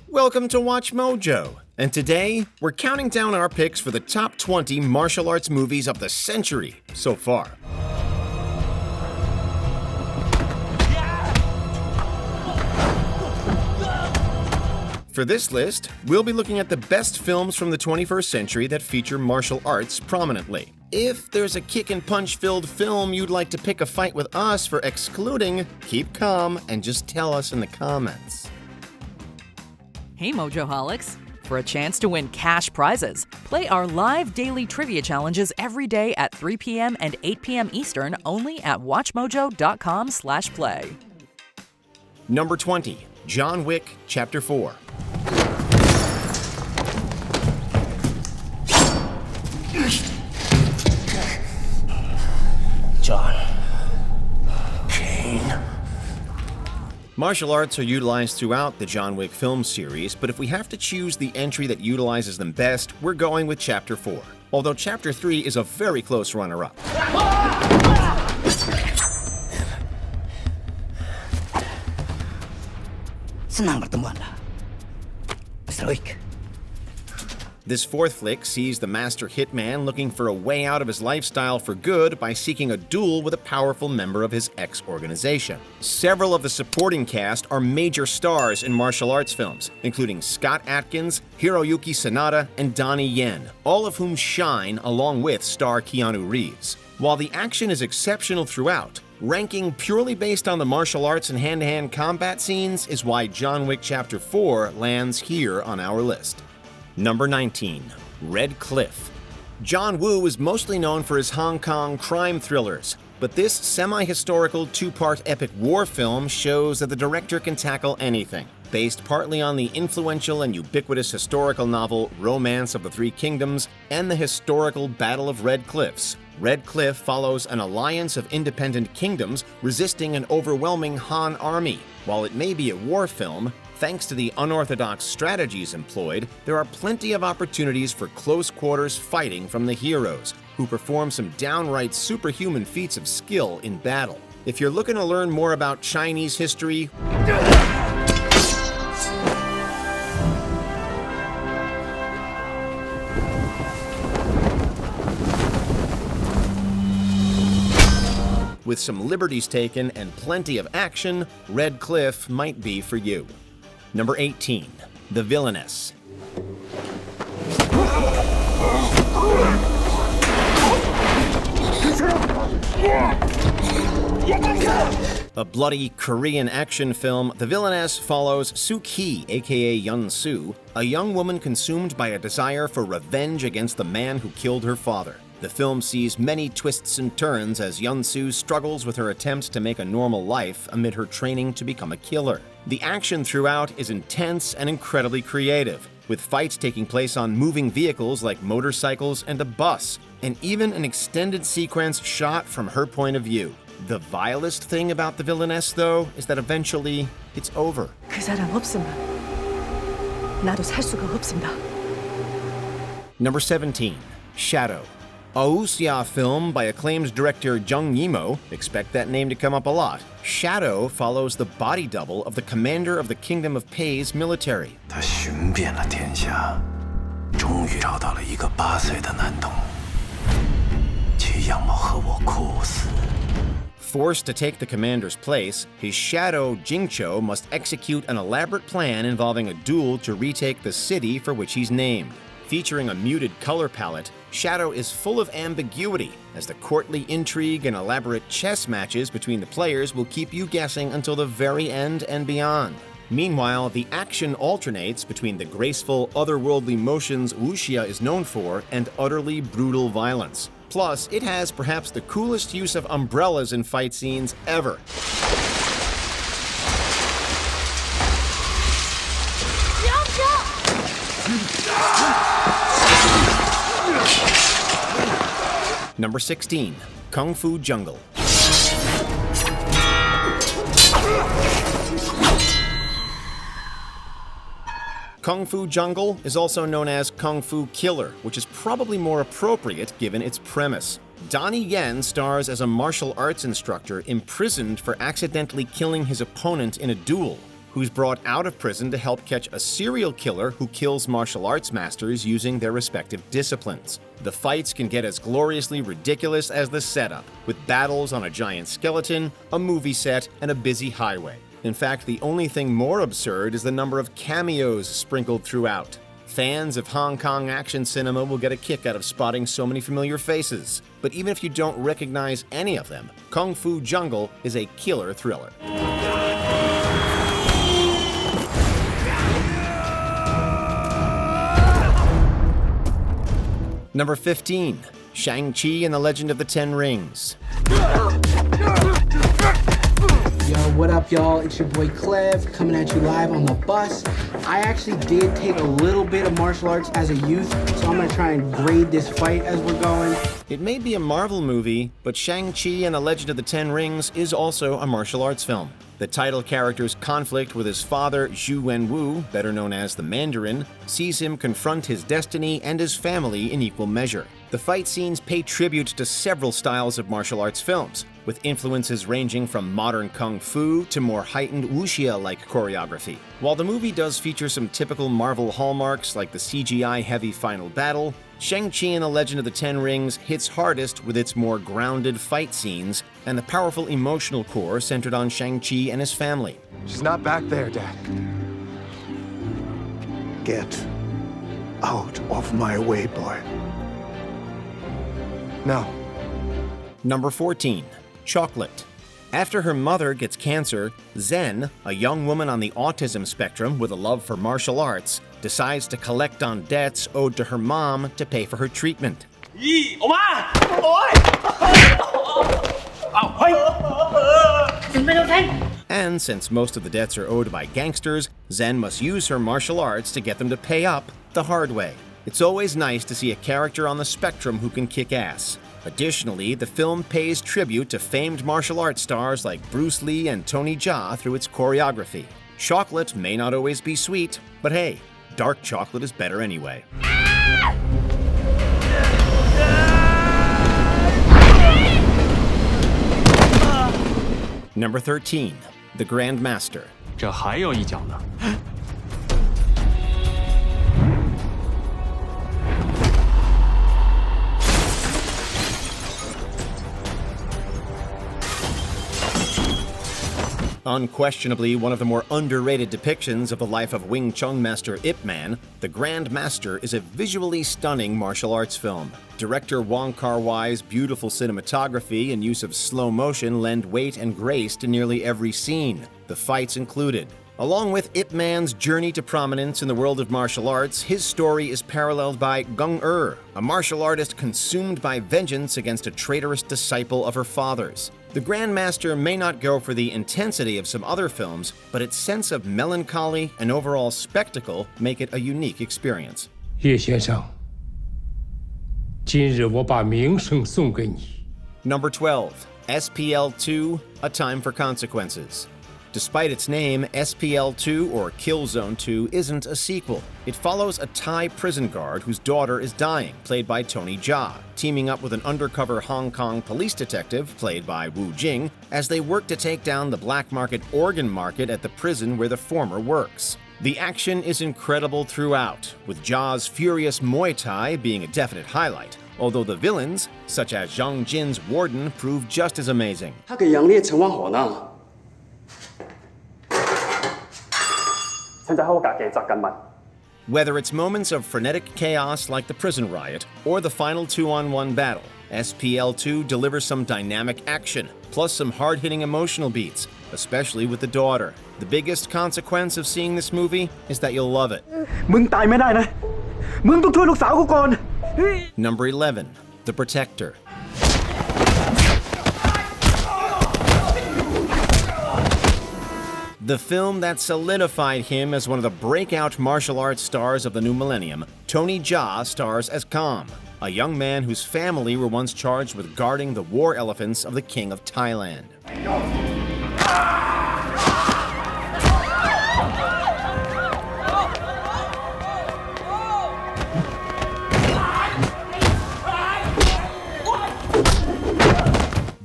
Welcome to Watch Mojo, and today we're counting down our picks for the top 20 martial arts movies of the century so far. For this list, we'll be looking at the best films from the 21st century that feature martial arts prominently. If there's a kick and punch filled film you'd like to pick a fight with us for excluding, keep calm and just tell us in the comments. Hey Mojoholics! For a chance to win cash prizes, play our live daily trivia challenges every day at 3 p.m. and 8 p.m. Eastern only at WatchMojo.com/play. Number 20. John Wick Chapter 4. John. Kane. Martial arts are utilized throughout the John Wick film series, but if we have to choose the entry that utilizes them best, we're going with Chapter 4. Although Chapter 3 is a very close runner-up. This fourth flick sees the master hitman looking for a way out of his lifestyle for good by seeking a duel with a powerful member of his ex-organization. Several of the supporting cast are major stars in martial arts films, including Scott Adkins, Hiroyuki Sanada, and Donnie Yen, all of whom shine along with star Keanu Reeves. While the action is exceptional throughout, ranking purely based on the martial arts and hand-to-hand combat scenes is why John Wick Chapter 4 lands here on our list. Number 19. Red Cliff. John Woo is mostly known for his Hong Kong crime thrillers, but this semi-historical two-part epic war film shows that the director can tackle anything. Based partly on the influential and ubiquitous historical novel Romance of the Three Kingdoms and the historical Battle of Red Cliffs, Red Cliff follows an alliance of independent kingdoms resisting an overwhelming Han army. While it may be a war film, thanks to the unorthodox strategies employed, there are plenty of opportunities for close-quarters fighting from the heroes, who perform some downright superhuman feats of skill in battle. If you're looking to learn more about Chinese history, with some liberties taken and plenty of action, Red Cliff might be for you. Number 18. The Villainess. A bloody Korean action film, The Villainess follows Suk-hee, aka Yun-soo, a young woman consumed by a desire for revenge against the man who killed her father. The film sees many twists and turns as Yun-soo struggles with her attempt to make a normal life amid her training to become a killer. The action throughout is intense and incredibly creative, with fights taking place on moving vehicles like motorcycles and a bus, and even an extended sequence shot from her point of view. The vilest thing about The Villainess, though, is that eventually it's over. 그 사람 없으면 나도 살 수가 없습니다. Number 17. Shadow. A Haaaa-yah film by acclaimed director Jung Yimou, expect that name to come up a lot. Shadow follows the body double of the commander of the Kingdom of Pei's military. 他寻遍了天下，终于找到了一个8岁的男童，其样貌和我酷似。 Forced to take the commander's place, his shadow, Jingcho, must execute an elaborate plan involving a duel to retake the city for which he's named. Featuring a muted color palette, Shadow is full of ambiguity, as the courtly intrigue and elaborate chess matches between the players will keep you guessing until the very end and beyond. Meanwhile, the action alternates between the graceful, otherworldly motions Wuxia is known for and utterly brutal violence. Plus, it has perhaps the coolest use of umbrellas in fight scenes ever. Number 16. Kung Fu Jungle. Kung Fu Jungle is also known as Kung Fu Killer, which is probably more appropriate given its premise. Donnie Yen stars as a martial arts instructor imprisoned for accidentally killing his opponent in a duel, who's brought out of prison to help catch a serial killer who kills martial arts masters using their respective disciplines. The fights can get as gloriously ridiculous as the setup, with battles on a giant skeleton, a movie set, and a busy highway. In fact, the only thing more absurd is the number of cameos sprinkled throughout. Fans of Hong Kong action cinema will get a kick out of spotting so many familiar faces. But even if you don't recognize any of them, Kung Fu Jungle is a killer thriller. Number 15, Shang-Chi and the Legend of the Ten Rings. Yo, what up, y'all? It's your boy Clev, coming at you live on the bus. I actually did take a little bit of martial arts as a youth, so I'm gonna try and grade this fight as we're going. It may be a Marvel movie, but Shang-Chi and the Legend of the Ten Rings is also a martial arts film. The title character's conflict with his father, Zhu Wenwu, better known as the Mandarin, sees him confront his destiny and his family in equal measure. The fight scenes pay tribute to several styles of martial arts films, with influences ranging from modern kung fu to more heightened wuxia-like choreography. While the movie does feature some typical Marvel hallmarks like the CGI-heavy final battle, Shang-Chi and the Legend of the Ten Rings hits hardest with its more grounded fight scenes and the powerful emotional core centered on Shang-Chi and his family. She's not back there, Dad. Get out of my way, boy. No. Number 14, Chocolate. After her mother gets cancer, Zen, a young woman on the autism spectrum with a love for martial arts, decides to collect on debts owed to her mom to pay for her treatment. And since most of the debts are owed by gangsters, Zen must use her martial arts to get them to pay up the hard way. It's always nice to see a character on the spectrum who can kick ass. Additionally, the film pays tribute to famed martial arts stars like Bruce Lee and Tony Jaa through its choreography. Chocolate may not always be sweet, but hey, dark chocolate is better anyway. Number 13, The Grandmaster. 这还有一脚呢。 Unquestionably one of the more underrated depictions of the life of Wing Chun master Ip Man, The Grandmaster is a visually stunning martial arts film. Director Wong Kar-wai's beautiful cinematography and use of slow motion lend weight and grace to nearly every scene, the fights included. Along with Ip Man's journey to prominence in the world of martial arts, his story is paralleled by Gung-er, a martial artist consumed by vengeance against a traitorous disciple of her father's. The Grandmaster may not go for the intensity of some other films, but its sense of melancholy and overall spectacle make it a unique experience. 叶先生，今日我把名声送给你。 Number 12, SPL2, A Time for Consequences. Despite its name, SPL2 or Killzone 2 isn't a sequel. It follows a Thai prison guard whose daughter is dying, played by Tony Jaa, teaming up with an undercover Hong Kong police detective, played by Wu Jing, as they work to take down the black market organ market at the prison where the former works. The action is incredible throughout, with Jaa's furious Muay Thai being a definite highlight, although the villains, such as Zhang Jin's warden, prove just as amazing. 他给杨烈惩罚好呢。 Whether it's moments of frenetic chaos like the prison riot or the final 2-on-1 battle, SPL2 delivers some dynamic action, plus some hard-hitting emotional beats, especially with the daughter. The biggest consequence of seeing this movie is that you'll love it. มึงตายไม่ได้นะ มึงต้องช่วยลูกสาวกูก่อน Number 11, The Protector. The film that solidified him as one of the breakout martial arts stars of the new millennium, Tony Jaa stars as Kam, a young man whose family were once charged with guarding the war elephants of the King of Thailand.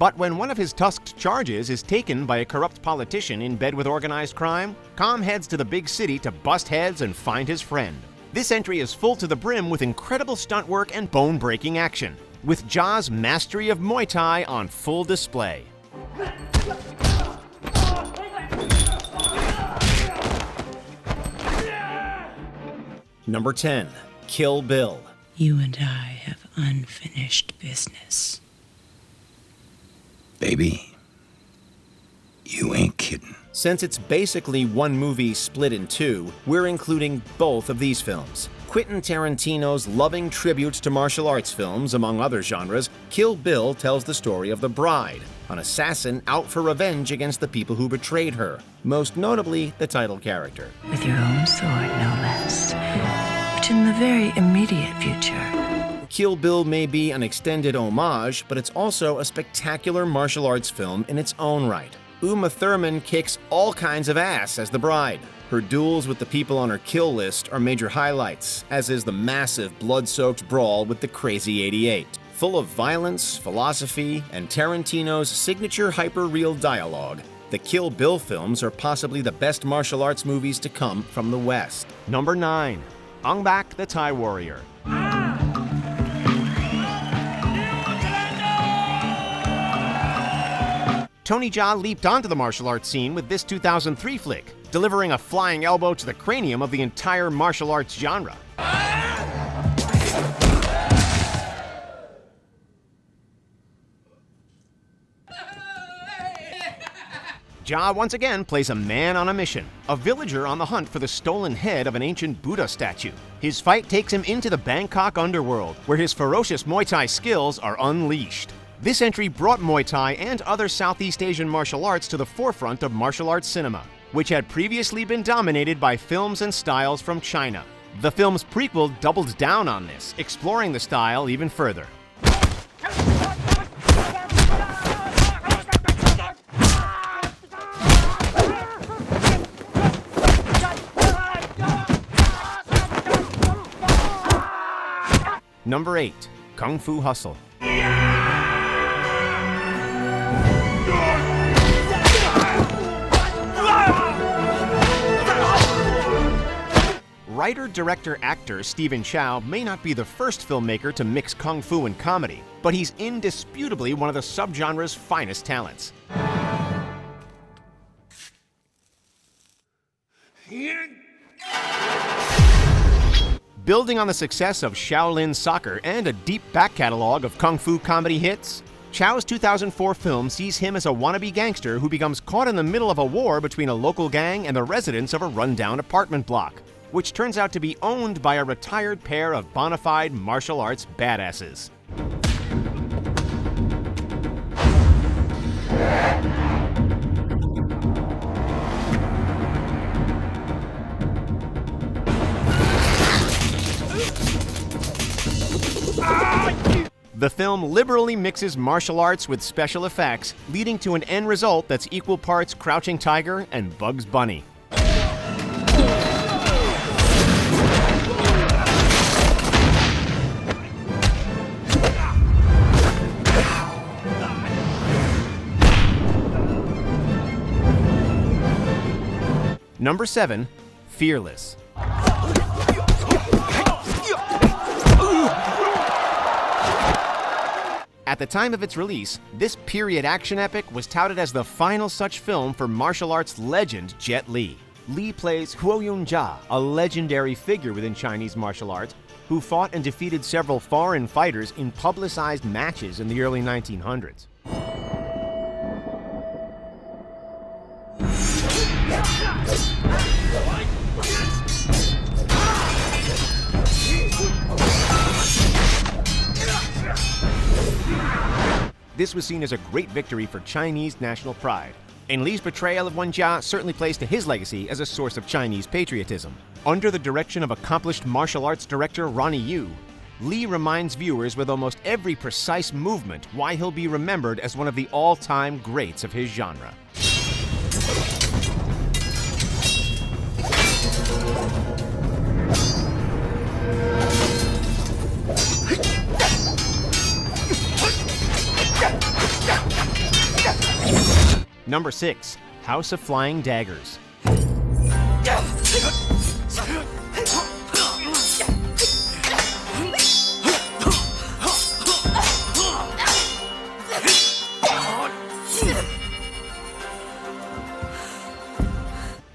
But when one of his tusked charges is taken by a corrupt politician in bed with organized crime, Kam heads to the big city to bust heads and find his friend. This entry is full to the brim with incredible stunt work and bone-breaking action, with Jah's mastery of Muay Thai on full display. Number 10. Kill Bill. You and I have unfinished business. Baby, you ain't kidding. Since it's basically one movie split in two, we're including both of these films. Quentin Tarantino's loving tribute to martial arts films, among other genres, Kill Bill tells the story of the bride, an assassin out for revenge against the people who betrayed her, most notably the title character. With your own sword, no less. But in the very immediate future. Kill Bill may be an extended homage, but it's also a spectacular martial arts film in its own right. Uma Thurman kicks all kinds of ass as the bride. Her duels with the people on her kill list are major highlights, as is the massive blood-soaked brawl with the Crazy 88. Full of violence, philosophy, and Tarantino's signature hyper-real dialogue, the Kill Bill films are possibly the best martial arts movies to come from the West. Number 9. ONG-BAK the Thai Warrior. Tony Jaa leaped onto the martial arts scene with this 2003 flick, delivering a flying elbow to the cranium of the entire martial arts genre. Jaa once again plays a man on a mission, a villager on the hunt for the stolen head of an ancient Buddha statue. His fight takes him into the Bangkok underworld, where his ferocious Muay Thai skills are unleashed. This entry brought Muay Thai and other Southeast Asian martial arts to the forefront of martial arts cinema, which had previously been dominated by films and styles from China. The film's prequel doubled down on this, exploring the style even further. Number 8. Kung Fu Hustle. Writer, director, actor Stephen Chow may not be the first filmmaker to mix kung fu and comedy, but he's indisputably one of the subgenre's finest talents. Building on the success of Shaolin Soccer and a deep back catalog of kung fu comedy hits, Chow's 2004 film sees him as a wannabe gangster who becomes caught in the middle of a war between a local gang and the residents of a rundown apartment block, which turns out to be owned by a retired pair of bona fide martial arts badasses. The film liberally mixes martial arts with special effects, leading to an end result that's equal parts Crouching Tiger and Bugs Bunny. Number 7. Fearless. At the time of its release, this period action epic was touted as the final such film for martial arts legend Jet Li. Li plays Huo Yun-ja, a legendary figure within Chinese martial arts, who fought and defeated several foreign fighters in publicized matches in the early 1900s. This was seen as a great victory for Chinese national pride, and Li's portrayal of Wen-jia certainly plays to his legacy as a source of Chinese patriotism. Under the direction of accomplished martial arts director Ronnie Yu, Li reminds viewers with almost every precise movement why he'll be remembered as one of the all-time greats of his genre. Number 6. House of Flying Daggers.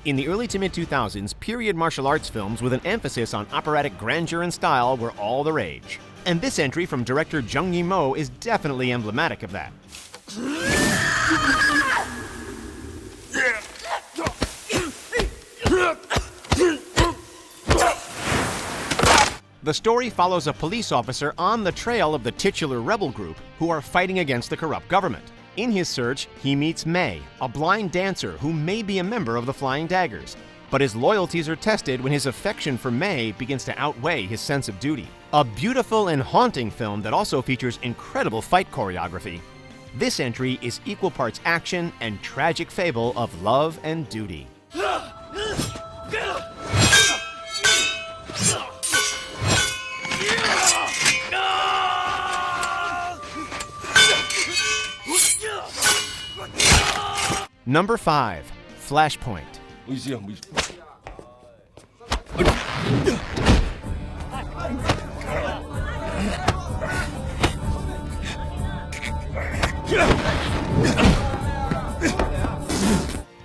In the early to mid-2000s, period martial arts films with an emphasis on operatic grandeur and style were all the rage. And this entry from director Zhang Yimou is definitely emblematic of that. The story follows a police officer on the trail of the titular rebel group who are fighting against the corrupt government. In his search, he meets Mei, a blind dancer who may be a member of the Flying Daggers. But his loyalties are tested when his affection for Mei begins to outweigh his sense of duty. A beautiful and haunting film that also features incredible fight choreography. This entry is equal parts action and tragic fable of love and duty. Number 5. Flashpoint.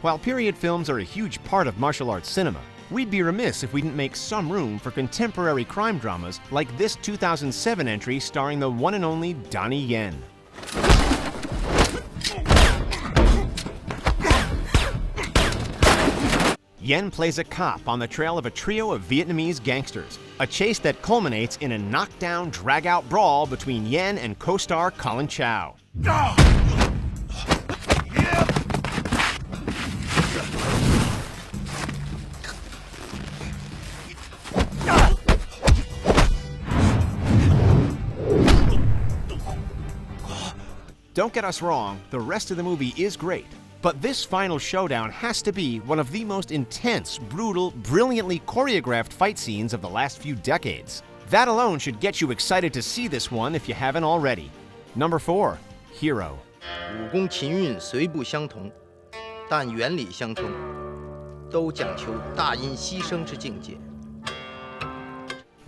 While period films are a huge part of martial arts cinema, we'd be remiss if we didn't make some room for contemporary crime dramas like this 2007 entry starring the one and only Donnie Yen. Yen plays a cop on the trail of a trio of Vietnamese gangsters, a chase that culminates in a knockdown, drag-out brawl between Yen and co-star Colin Chow. Don't get us wrong, the rest of the movie is great. But this final showdown has to be one of the most intense, brutal, brilliantly choreographed fight scenes of the last few decades. That alone should get you excited to see this one if you haven't already. Number 4. Hero. 武功琴韵虽不相同，但原理相通，都讲求大音希声之境界。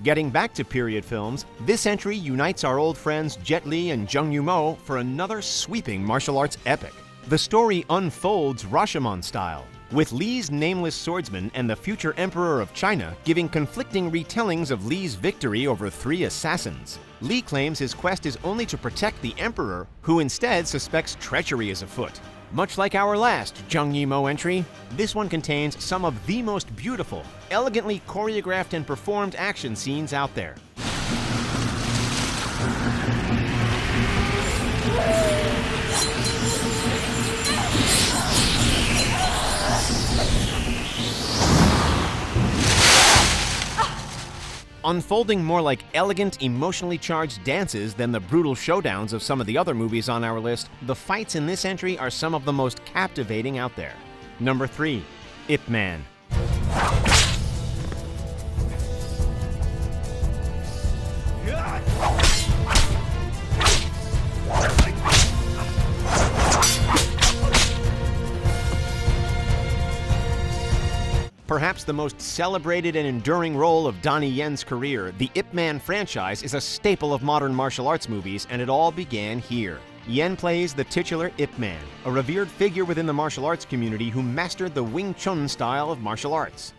Getting back to period films, this entry unites our old friends Jet Li and Zhang Yimou for another sweeping martial arts epic. The story unfolds Rashomon style, with Li's nameless swordsman and the future emperor of China giving conflicting retellings of Li's victory over 3 assassins. Li claims his quest is only to protect the emperor, who instead suspects treachery is afoot. Much like our last Zhang Yimou entry, this one contains some of the most beautiful, elegantly choreographed and performed action scenes out there. Unfolding more like elegant, emotionally charged dances than the brutal showdowns of some of the other movies on our list, the fights in this entry are some of the most captivating out there. Number 3. Ip Man. Perhaps the most celebrated and enduring role of Donnie Yen's career, the Ip Man franchise is a staple of modern martial arts movies, and it all began here. Yen plays the titular Ip Man, a revered figure within the martial arts community who mastered the Wing Chun style of martial arts.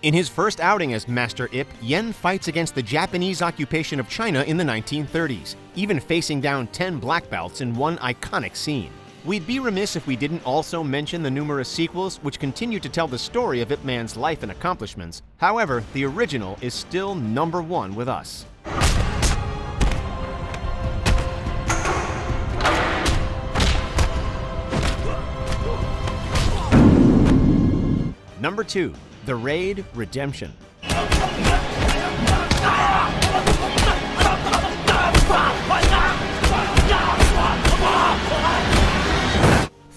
In his first outing as Master Ip, Yen fights against the Japanese occupation of China in the 1930s, even facing down 10 black belts in one iconic scene. We'd be remiss if we didn't also mention the numerous sequels which continue to tell the story of Ip Man's life and accomplishments. However, the original is still number 1 with us. Number 2. The Raid Redemption.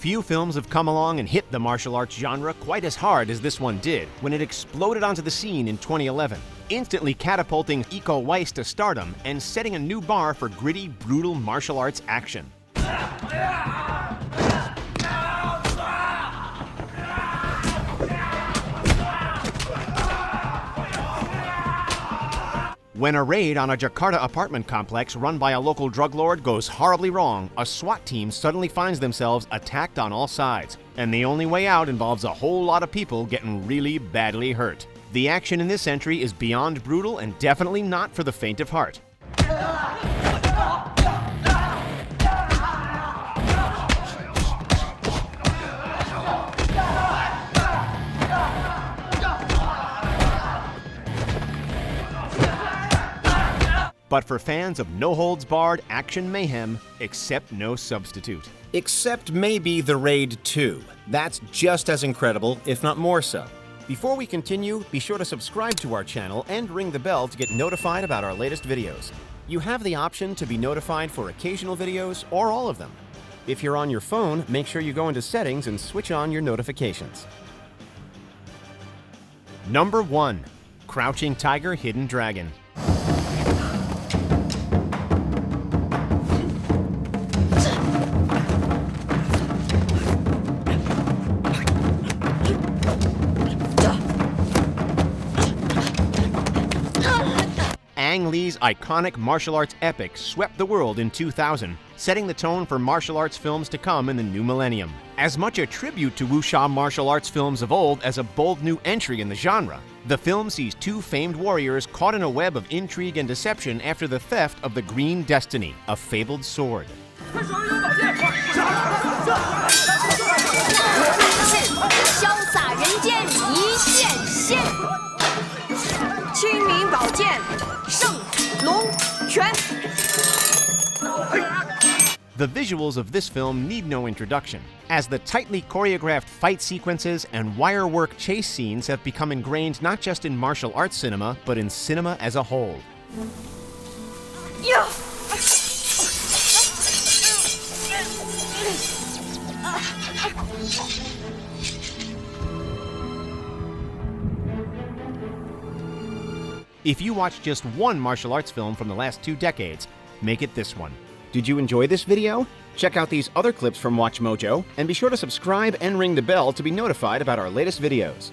Few films have come along and hit the martial arts genre quite as hard as this one did when it exploded onto the scene in 2011, instantly catapulting Iko Uwais to stardom and setting a new bar for gritty, brutal martial arts action. When a raid on a Jakarta apartment complex run by a local drug lord goes horribly wrong, a SWAT team suddenly finds themselves attacked on all sides, and the only way out involves a whole lot of people getting really badly hurt. The action in this entry is beyond brutal and definitely not for the faint of heart. But for fans of no-holds-barred action mayhem, Accept No Substitute. Except maybe The Raid 2. That's just as incredible, if not more so. Before we continue, be sure to subscribe to our channel and ring the bell to get notified about our latest videos. You have the option to be notified for occasional videos or all of them. If you're on your phone, make sure you go into Settings and switch on your notifications. Number 1. Crouching Tiger, Hidden Dragon. Ang Lee's iconic martial arts epic swept the world in 2000, setting the tone for martial arts films to come in the new millennium. As much a tribute to wuxia martial arts films of old as a bold new entry in the genre, the film sees two famed warriors caught in a web of intrigue and deception after the theft of the Green Destiny, a fabled sword. 圣龙拳。 The visuals of this film need no introduction, as the tightly choreographed fight sequences and wire-work chase scenes have become ingrained not just in martial arts cinema, but in cinema as a whole. If you watch just one martial arts film from the last 2 decades, make it this one. Did you enjoy this video? Check out these other clips from WatchMojo, and be sure to subscribe and ring the bell to be notified about our latest videos.